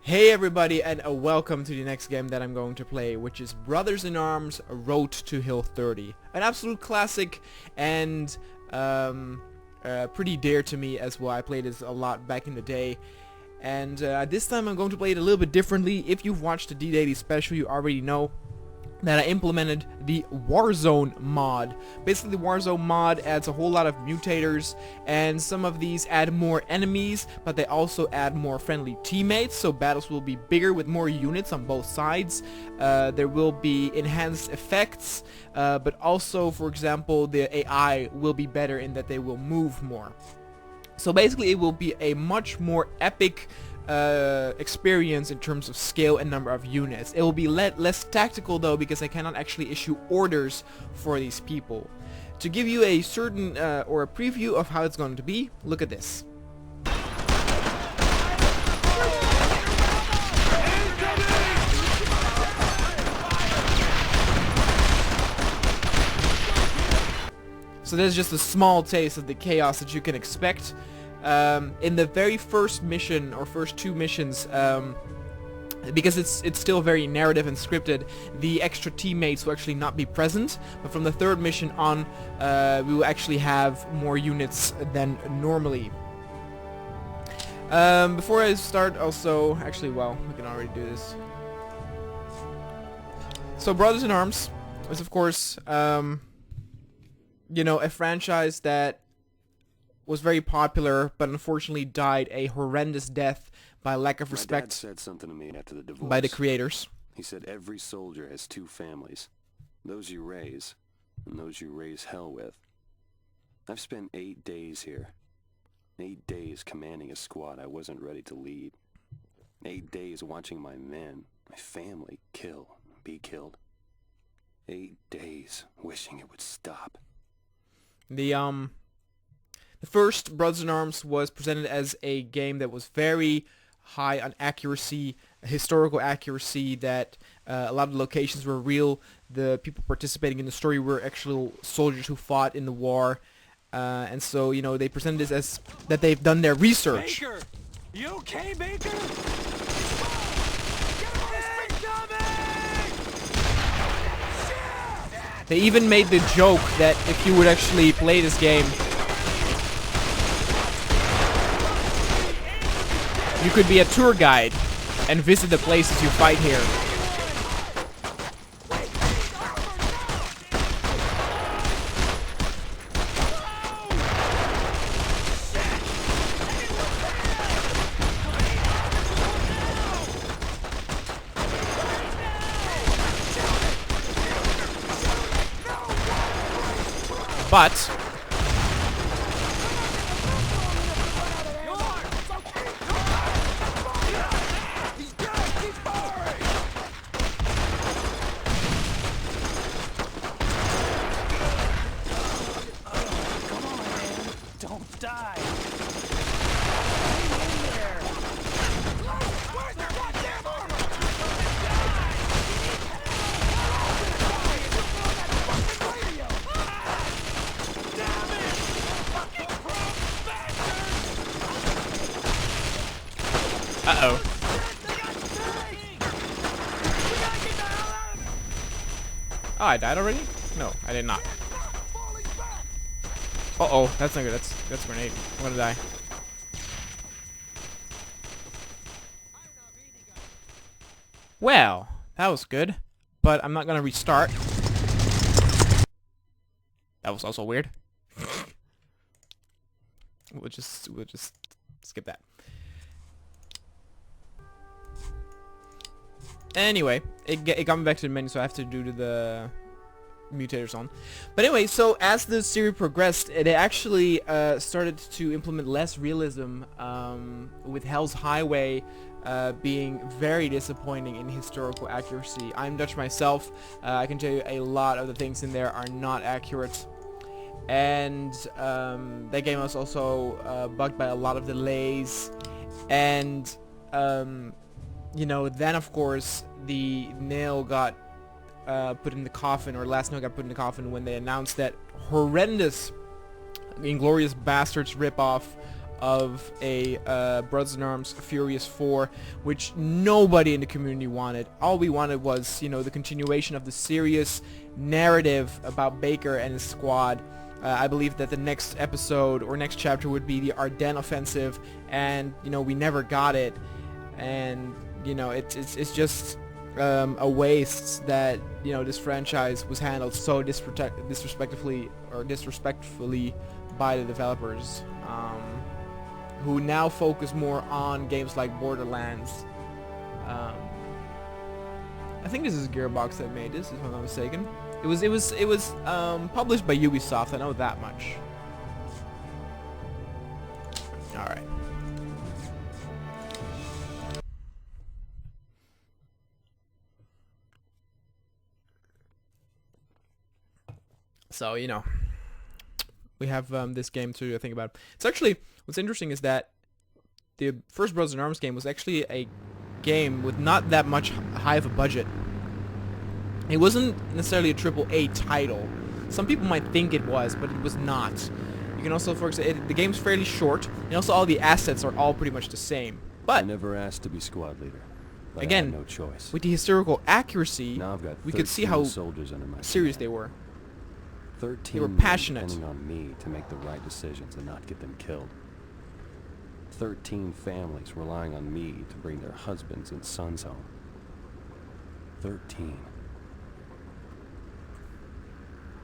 Hey everybody, and welcome to the next game that I'm going to play, which is Brothers in Arms Road to Hill 30. An absolute classic and pretty dear to me as well. I played this a lot back in the day. And this time I'm going to play it a little bit differently. If you've watched the D-Daily special, you already know that I implemented the WARZONE mod. Basically, the WARZONE mod adds a whole lot of mutators, and some of these add more enemies, but they also add more friendly teammates, so battles will be bigger with more units on both sides. There will be enhanced effects, but also, for example, the AI will be better in that they will move more. So basically, it will be a much more epic experience in terms of scale and number of units. It will be less tactical though, because I cannot actually issue orders for these people. To give you a certain or a preview of how it's going to be, look at this. So there's just a small taste of the chaos that you can expect. In the very first mission, or first two missions, because it's still very narrative and scripted, the extra teammates will actually not be present, but from the third mission on, we will actually have more units than normally. Before I start also, actually, well, we can already do this. So Brothers in Arms is, of course, you know, a franchise that was very popular, but unfortunately died a horrendous death by lack of respect. My dad said something to me after the divorce. By the creators. He said every soldier has two families. Those you raise, and those you raise hell with. I've spent 8 days here. 8 days commanding a squad I wasn't ready to lead. 8 days watching my men, my family, be killed. 8 days wishing it would stop. The first Brothers in Arms was presented as a game that was very high on accuracy, historical accuracy, that a lot of the locations were real. The people participating in the story were actual soldiers who fought in the war. And so, you know, they presented this as that they've done their research. Baker! You okay, Baker? They even made the joke that if you would actually play this game, you could be a tour guide and visit the places you fight here. But Don't die! uh-oh. Oh, I died already? No, I did not. Uh-oh, that's not good. That's a grenade. I'm gonna die. Well, that was good, but I'm not gonna restart. That was also weird. We'll just skip that. Anyway, it got me back to the menu, so I have to do the mutators on. But anyway, so as the series progressed, it actually started to implement less realism, with Hell's Highway being very disappointing in historical accuracy. I'm Dutch myself. I can tell you a lot of the things in there are not accurate. And that game was also bugged by a lot of delays. And you know, then of course the nail got put in the coffin, or last nail got put in the coffin when they announced that horrendous Inglourious Bastards ripoff of a Brothers in Arms Furious 4, which nobody in the community wanted. All we wanted was, you know, the continuation of the serious narrative about Baker and his squad. I believe that the next episode or next chapter would be the Ardennes offensive, and you know, we never got it. And you know, it's just a waste that, you know, this franchise was handled so disrespectfully by the developers, who now focus more on games like Borderlands. I think this is Gearbox that made this, if I'm not mistaken. It was published by Ubisoft. I know that much. All right. So, you know, we have this game to think about. It's actually, what's interesting is that the first Brothers in Arms game was actually a game with not that much high of a budget. It wasn't necessarily a AAA title. Some people might think it was, but it was not. You can also, for example, the game's fairly short, and also all the assets are all pretty much the same. I But never asked to be squad leader. But again, I had no choice. with the historical accuracy, Now I've got we could see 13 how soldiers under my serious command. they were. 13 They were men passionate. depending on me to make the right decisions and not get them killed. 13 families relying on me to bring their husbands and sons home. 13.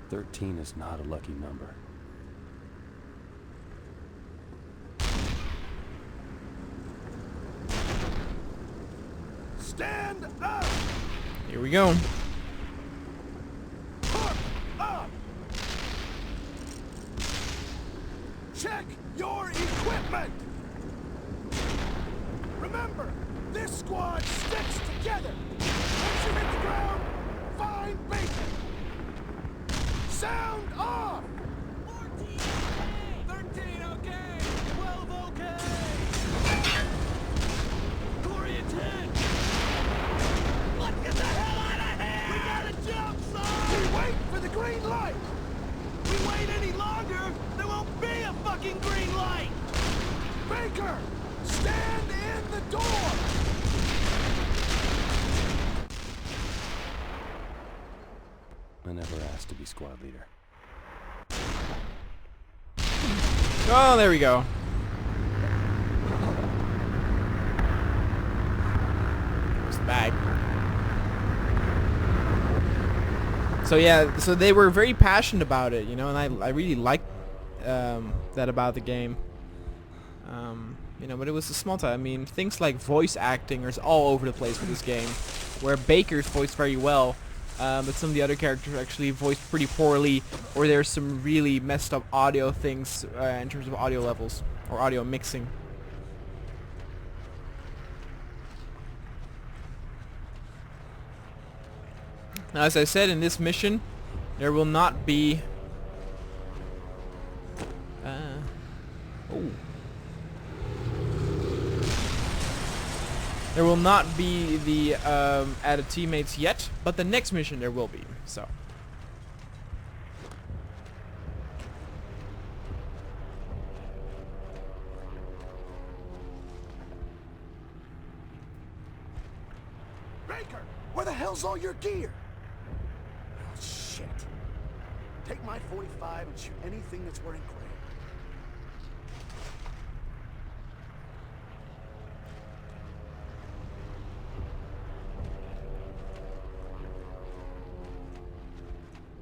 13 is not a lucky number. Stand up! Here we go. Hook up! Check your equipment! Remember, this squad sticks together! Once you hit the ground, find Bacon! Sound off! 14 okay! 13 okay! 12 okay! Corey at 10! Let's get the hell out of here! We gotta jump, son! We wait for the green light! We wait any longer, there won't be a fucking green light! Baker! Stand in the door! I never asked to be squad leader. Oh, there we go. It's the bag. So yeah, so they were very passionate about it, you know, and I really liked that about the game. You know, but it was a small time. I mean, things like voice acting are all over the place with this game, where Baker's voiced very well, but some of the other characters are actually voiced pretty poorly, or there's some really messed up audio things in terms of audio levels or audio mixing. Now, as I said, in this mission, there will not be... There will not be the added teammates yet, but the next mission there will be, so. Baker, where the hell's all your gear? Oh, shit. Take my 45 and shoot anything that's wearing gray.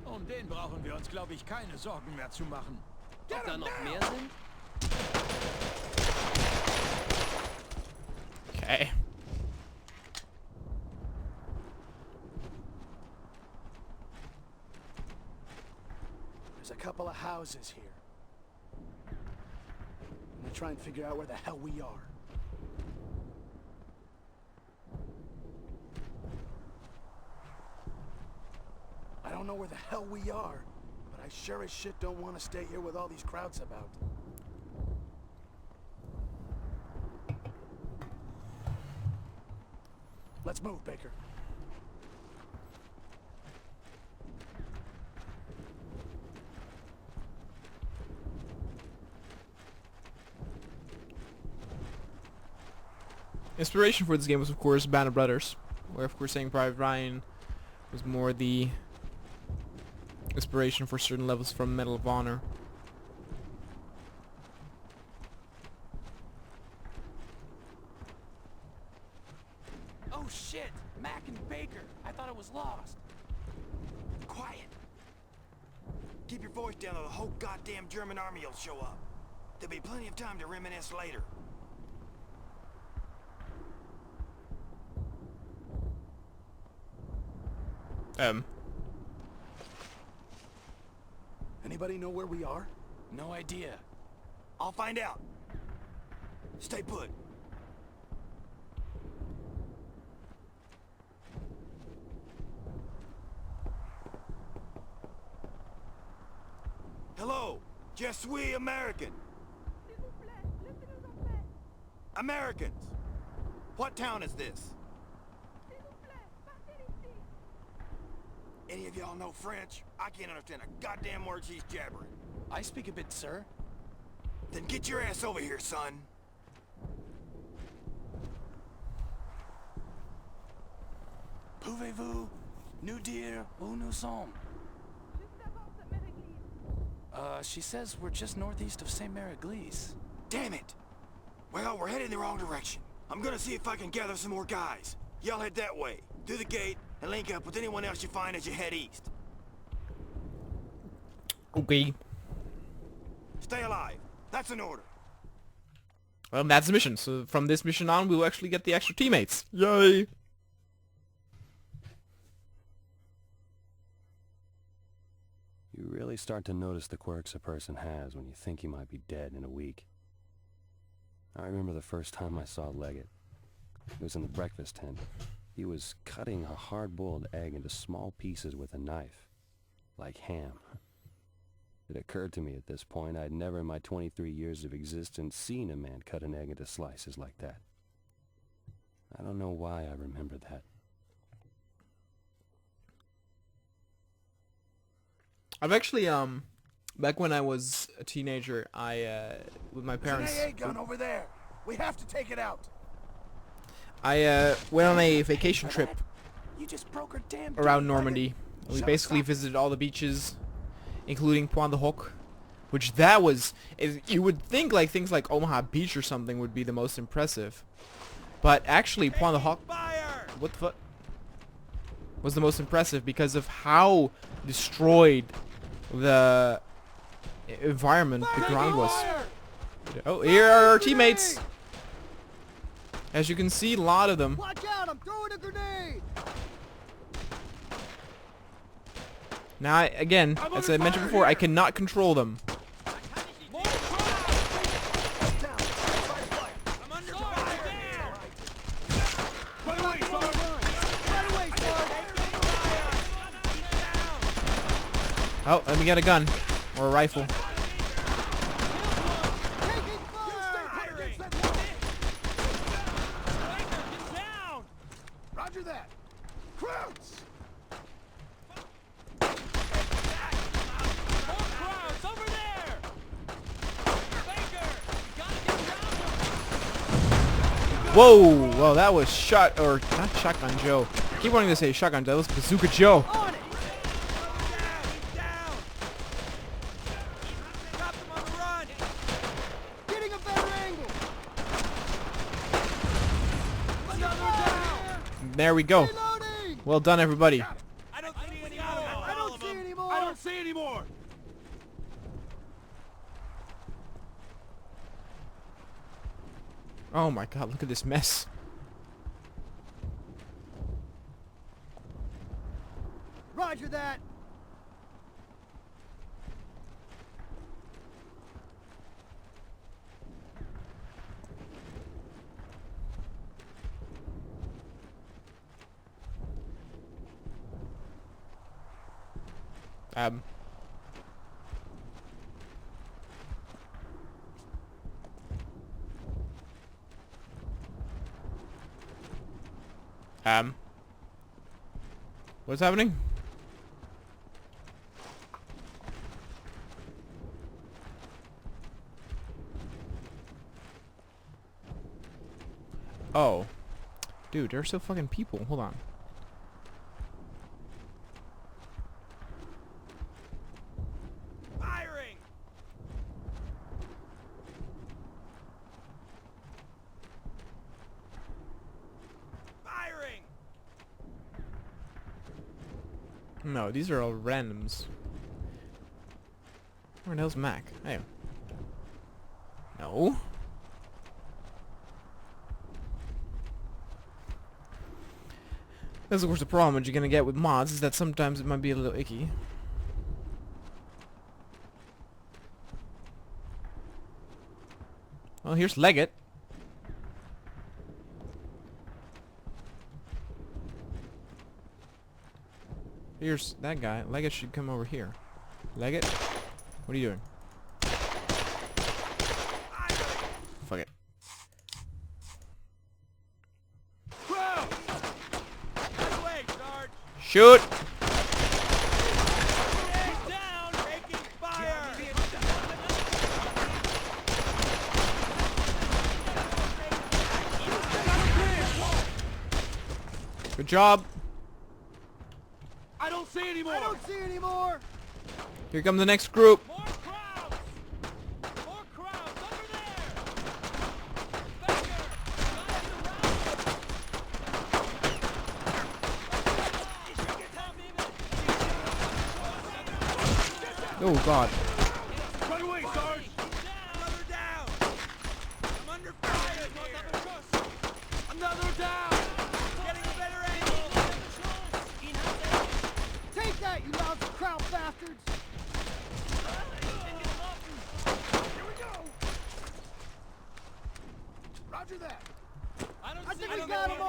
Um den brauchen wir uns, glaube ich, keine Sorgen mehr zu machen. Get Ob da him noch now! mehr sind? Okay. There's a couple of houses here. I'm gonna try and figure out where the hell we are. I don't know where the hell we are, but I sure as shit don't want to stay here with all these crowds about. Let's move, Baker. Inspiration for this game was, of course, Band of Brothers, where, of course, Saving Private Ryan was more the inspiration for certain levels from Medal of Honor. Oh shit! Mac and Baker! I thought I was lost. Quiet. Keep your voice down or the whole goddamn German army will show up. There'll be plenty of time to reminisce later. Anybody know where we are? No idea. I'll find out. Stay put. Hello, je suis American. Americans. What town is this? Any of y'all know French? I can't understand a goddamn word she's jabbering. I speak a bit, sir. Then get your ass over here, son. Pouvez-vous nous dire où nous sommes? She says we're just northeast of St. Mary-Église. Damn it! Well, we're heading in the wrong direction. I'm gonna see if I can gather some more guys. Y'all head that way, through the gate, and link up with anyone else you find as you head east. Okay. Stay alive. That's an order. Well, that's the mission. So from this mission on, we will actually get the extra teammates. Yay! You really start to notice the quirks a person has when you think he might be dead in a week. I remember the first time I saw Leggett. It was in the breakfast tent. He was cutting a hard-boiled egg into small pieces with a knife, like ham. It occurred to me at this point I'd never in my 23 years of existence seen a man cut an egg into slices like that. I don't know why I remember that. I've actually, back when I was a teenager, with my parents... There's an AA gun over there. We have to take it out. I went on a vacation trip You just broke her damn around Normandy. We Shut basically up. visited all the beaches, including Point de Hoc, which that was... you would think like things like Omaha Beach or something would be the most impressive. But actually, Point de Hoc... What the fuck? Was the most impressive because of how destroyed the environment, the ground was. Oh, here are our teammates! As you can see, a lot of them. Watch out! I'm throwing a grenade. Now, again, as I mentioned before, I cannot control them. Oh, let me get a gun. Or a rifle. Roger that. Crouch. Whoa! Well, that was not Shotgun Joe. I keep wanting to say Shotgun Joe. That was Bazooka Joe. On it. Getting a better angle. There we go. Reloading. Well done, everybody. I don't see any more. I don't see any more. I don't see any more. Oh my god, look at this mess. Roger that. Um. What's happening? Oh. Dude, there are still fucking people. Hold on. Firing! Firing! No, these are all randoms. Where the hell's Mac? Hey. No. That's of course the problem that you're gonna get with mods is that sometimes it might be a little icky. Well, here's Leggett. Here's that guy. Leggett should come over here. Leggett? What are you doing? Fuck it. Shoot! Down! Taking fire! Good job. I don't see anymore! I don't see anymore! Here comes the next group. More crowds! More crowds! Over there! Becker! Oh god. Right away, Sarge! Another down! I'm under fire here! Another down! Getting a better angle! Take that, you lousy crowd bastards! Here we go! Roger that! I think we got them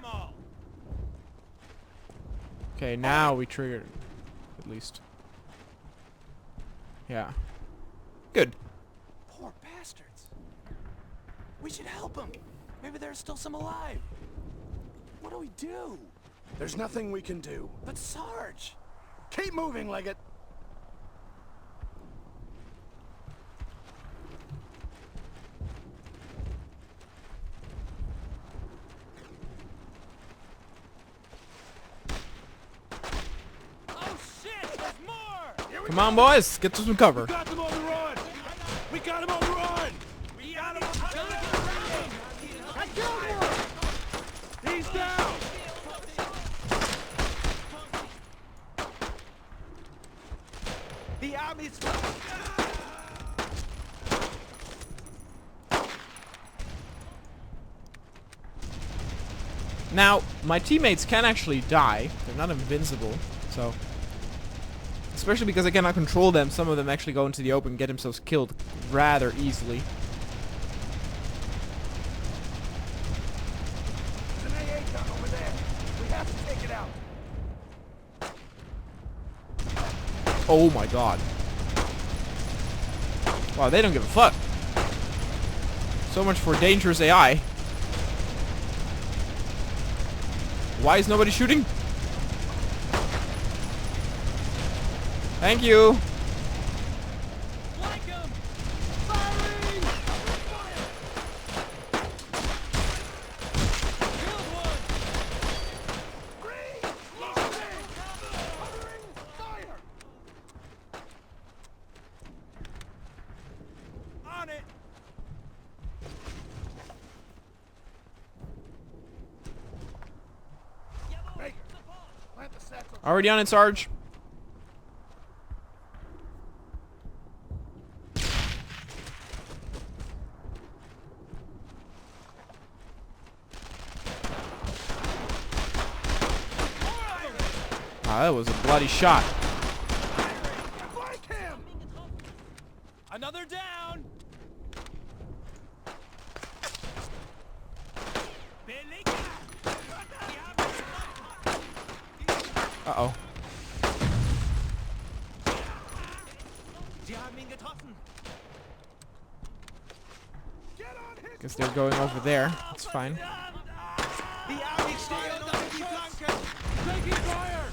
all! Okay, now we triggered. At least. Yeah. Good. Poor bastards. We should help them. Maybe there's still some alive. What do we do? There's nothing we can do. But Sarge! Keep moving, Leggett. Oh shit! There's more! Come on, boys. Get to some cover. Got them on the run! We got them on the run! We got him! I killed one! He's down! The army's... Now, my teammates can actually die. They're not invincible, so... Especially because I cannot control them, some of them actually go into the open and get themselves killed rather easily. There's an AA gun over there. We have to take it out. Oh my god. Wow, they don't give a fuck. So much for dangerous AI. Why is nobody shooting? Thank you. Flank him! Firing! Killed one! Green! Covering fire! On it! Baker, plant the sets on. Already on it, Sarge. Ah, that was a bloody shot. Flank him! Another down! Uh-oh. Sie haben ihn getroffen! Guess they're going over there. It's fine. Die Army steht unter die Flanken! Taking fire!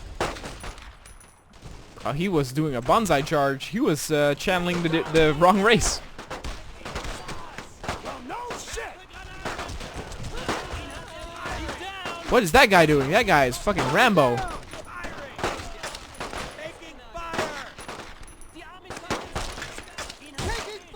Oh, he was doing a bonsai charge. He was channeling the wrong race. Well, no shit! What is that guy doing? That guy is fucking Rambo.